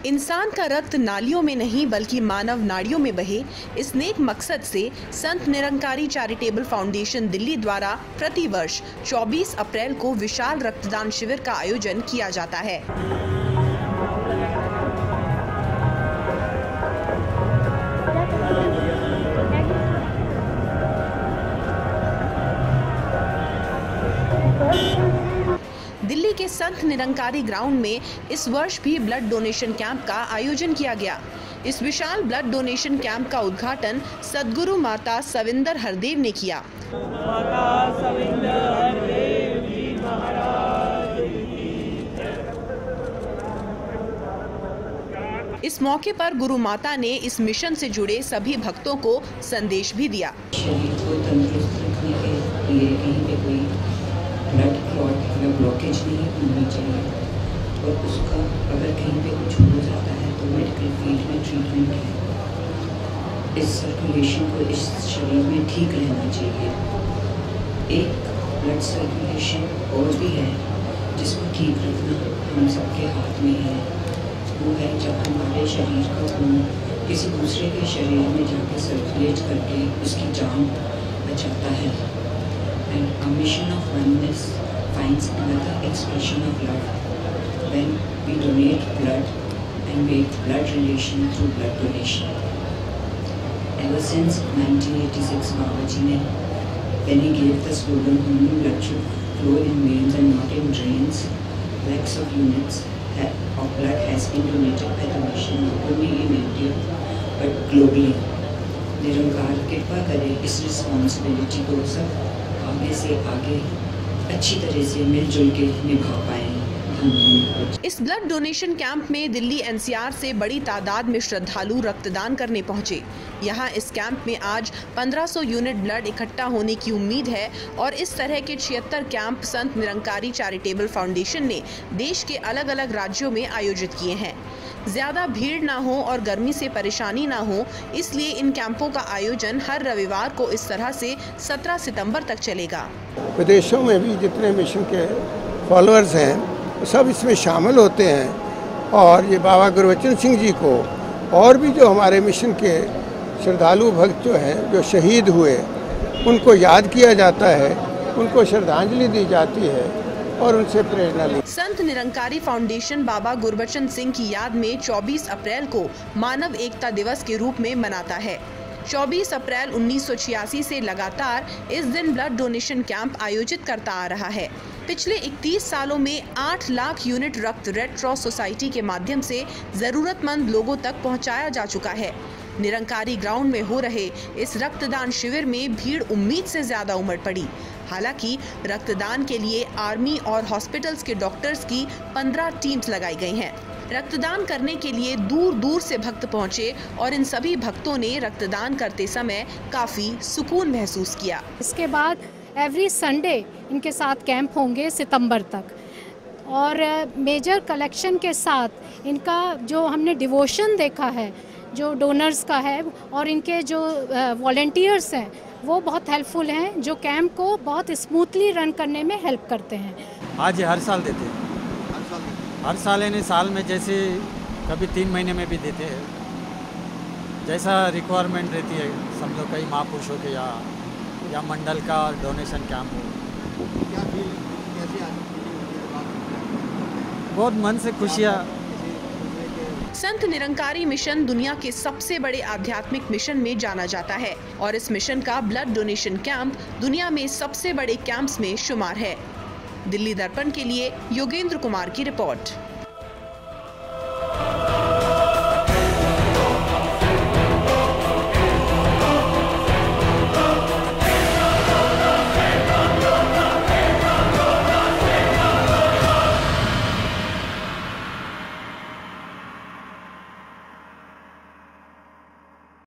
इंसान का रक्त नालियों में नहीं बल्कि मानव नाड़ियों में बहे, इस नेक मकसद से संत निरंकारी चैरिटेबल फाउंडेशन दिल्ली द्वारा प्रतिवर्ष 24 अप्रैल को विशाल रक्तदान शिविर का आयोजन किया जाता है। दिल्ली के संत निरंकारी ग्राउंड में इस वर्ष भी ब्लड डोनेशन कैंप का आयोजन किया गया। इस विशाल ब्लड डोनेशन कैंप का उद्घाटन सद्गुरु माता सविंदर हरदेव ने किया। इस मौके पर गुरु माता ने इस मिशन से जुड़े सभी भक्तों को संदेश भी दिया। शरीर को तंदुरुस्त रखने के लिए कहीं पे कोई ब्लड क्लॉट या ब्लॉकेज नहीं होनी चाहिए, और उसका अगर कहीं पे कुछ हो जाता है तो मेडिकल फील्ड में ट्रीटमेंट है। इस सर्कुलेशन को इस शरीर में ठीक रहना चाहिए। एक ब्लड सर्कुलेशन और भी है जिसको ठीक रखना हम सबके हाथ में है। वो है जब हमारे शरीर का खून किसी दूसरे के शरीर में जाकर सर्कुलेट करके उसकी जान बचाता है। And our mission of oneness finds another expression of love when we donate blood and make blood relation through blood donation. Ever since 1986, Babaji ne, when he gave the slogan "Human blood should flow in veins and not in drains," lakhs of units of blood has been donated by the mission not only in India but globally. निरंकार कृपा करे इस responsibility को सब आगे से आगे अच्छी तरह से मिलजुल के निभा पाएं। इस ब्लड डोनेशन कैंप में दिल्ली एनसीआर से बड़ी तादाद में श्रद्धालु रक्तदान करने पहुंचे। यहां इस कैंप में आज 1500 यूनिट ब्लड इकट्ठा होने की उम्मीद है और इस तरह के 76 camp Sant Nirankari charitable foundation ने देश के अलग अलग राज्यों में आयोजित किए हैं। ज्यादा भीड़ ना हो और गर्मी से परेशानी ना हो, इसलिए इन कैंपों का आयोजन हर रविवार को इस तरह से 17 सितंबर तक चलेगा। विदेशों में भी जितने मिशन के फॉलोअर्स हैं सब इसमें शामिल होते हैं, और ये बाबा गुरबचन सिंह जी को और भी जो हमारे मिशन के श्रद्धालु भक्त जो हैं जो शहीद हुए उनको याद किया जाता है, उनको श्रद्धांजलि दी जाती है और उनसे प्रेरणा ली। संत निरंकारी फाउंडेशन बाबा गुरबचन सिंह की याद में 24 अप्रैल को मानव एकता दिवस के रूप में मनाता है। 24 अप्रैल 1986 से लगातार इस दिन ब्लड डोनेशन कैंप आयोजित करता आ रहा है। पिछले 31 सालों में 8 लाख यूनिट रक्त रेड क्रॉस सोसाइटी के माध्यम से जरूरतमंद लोगों तक पहुंचाया जा चुका है। निरंकारी ग्राउंड में हो रहे इस रक्तदान शिविर में भीड़ उम्मीद से ज्यादा उमड़ पड़ी। हालांकि रक्तदान के लिए आर्मी और हॉस्पिटल्स के डॉक्टर्स की 15 टीम्स लगाई गई हैं। रक्तदान करने के लिए दूर दूर से भक्त पहुंचे और इन सभी भक्तों ने रक्तदान करते समय काफी सुकून महसूस किया। इसके बाद एवरी संडे इनके साथ कैंप होंगे सितंबर तक, और मेजर कलेक्शन के साथ इनका जो हमने डिवोशन देखा है जो डोनर्स का है और इनके जो वॉलंटियर्स हैं वो बहुत हेल्पफुल हैं, जो कैंप को बहुत स्मूथली रन करने में हेल्प करते हैं। आज हर साल देते हैं, हर साल यानी साल में जैसे कभी 3 महीने में भी देते हैं, जैसा रिक्वायरमेंट रहती है। समझो कई महापुरुषों के या मंडल का डोनेशन कैंप हो। बहुत मन से खुशियाँ। संत निरंकारी मिशन दुनिया के सबसे बड़े आध्यात्मिक मिशन में जाना जाता है और इस मिशन का ब्लड डोनेशन कैंप दुनिया में सबसे बड़े कैंप्स में शुमार है। दिल्ली दर्पण के लिए योगेंद्र कुमार की रिपोर्ट।